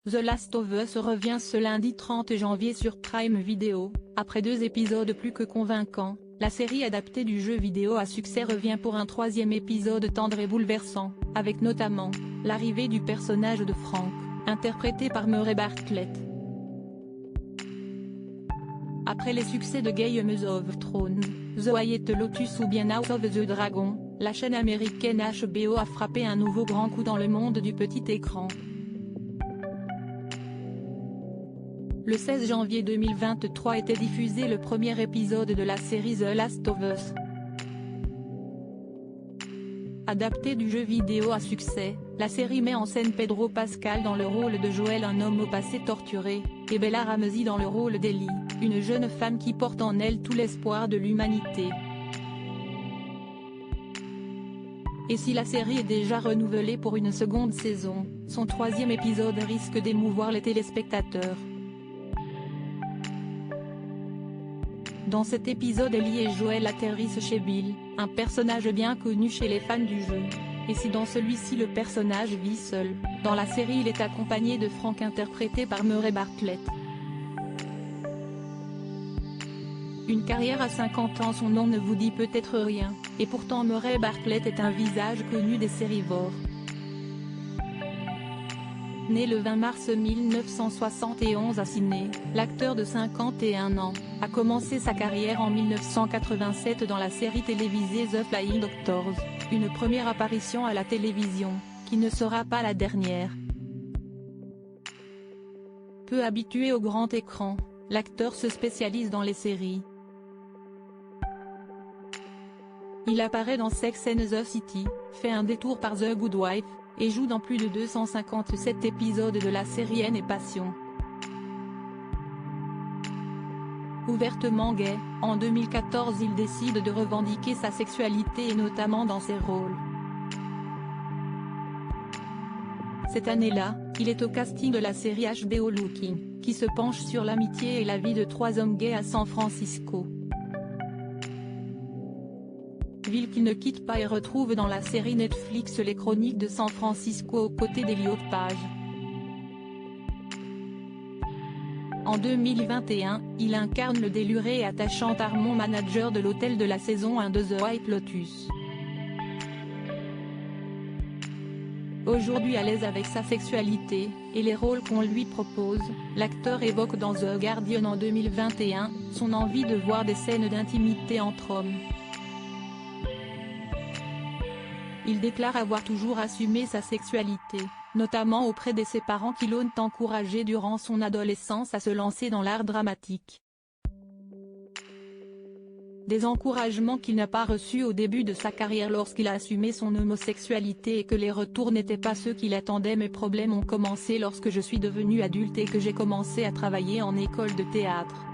The Last of Us revient ce lundi 30 janvier sur Prime Video. Après 2 épisodes plus que convaincants, la série adaptée du jeu vidéo à succès revient pour un 3e épisode tendre et bouleversant, avec notamment l'arrivée du personnage de Frank, interprété par Murray Bartlett. Après les succès de Game of Thrones, The White Lotus ou bien House of the Dragon, la chaîne américaine HBO a frappé un nouveau grand coup dans le monde du petit écran. Le 16 janvier 2023 était diffusé le premier épisode de la série The Last of Us. Adaptée du jeu vidéo à succès, la série met en scène Pedro Pascal dans le rôle de Joel, un homme au passé torturé, et Bella Ramsey dans le rôle d'Ellie, une jeune femme qui porte en elle tout l'espoir de l'humanité. Et si la série est déjà renouvelée pour une seconde saison, son 3e épisode risque d'émouvoir les téléspectateurs. Dans cet épisode, Ellie et Joel atterrissent chez Bill, un personnage bien connu chez les fans du jeu. Et si dans celui-ci le personnage vit seul, dans la série il est accompagné de Frank interprété par Murray Bartlett. Une carrière à 50 ans, son nom ne vous dit peut-être rien, et pourtant Murray Bartlett est un visage connu des sérivores. Né le 20 mars 1971 à Sydney, l'acteur de 51 ans, a commencé sa carrière en 1987 dans la série télévisée The Flying Doctors, une première apparition à la télévision, qui ne sera pas la dernière. Peu habitué au grand écran, l'acteur se spécialise dans les séries. Il apparaît dans Sex and the City, fait un détour par The Good Wife, et joue dans plus de 257 épisodes de la série Haine et Passion. Ouvertement gay, en 2014 il décide de revendiquer sa sexualité et notamment dans ses rôles. Cette année-là, il est au casting de la série HBO Looking, qui se penche sur l'amitié et la vie de 3 hommes gays à San Francisco. Ville qu'il ne quitte pas et retrouve dans la série Netflix Les Chroniques de San Francisco aux côtés d'Elliot Page. En 2021, il incarne le déluré et attachant Armand, manager de l'hôtel de la saison 1 de The White Lotus. Aujourd'hui à l'aise avec sa sexualité, et les rôles qu'on lui propose, l'acteur évoque dans The Guardian en 2021, son envie de voir des scènes d'intimité entre hommes. Il déclare avoir toujours assumé sa sexualité, notamment auprès de ses parents qui l'ont encouragé durant son adolescence à se lancer dans l'art dramatique. Des encouragements qu'il n'a pas reçus au début de sa carrière lorsqu'il a assumé son homosexualité et que les retours n'étaient pas ceux qu'il attendait. Mes problèmes ont commencé lorsque je suis devenu adulte et que j'ai commencé à travailler en école de théâtre.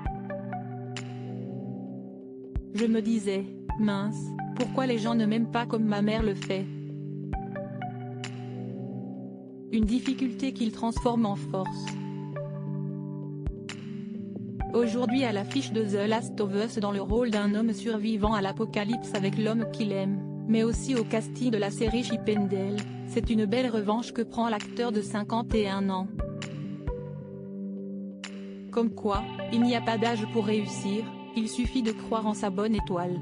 Je me disais, mince, pourquoi les gens ne m'aiment pas comme ma mère le fait? Une difficulté qu'il transforme en force. Aujourd'hui à l'affiche de The Last of Us dans le rôle d'un homme survivant à l'apocalypse avec l'homme qu'il aime, mais aussi au casting de la série Chip and Dale, c'est une belle revanche que prend l'acteur de 51 ans. Comme quoi, il n'y a pas d'âge pour réussir, il suffit de croire en sa bonne étoile.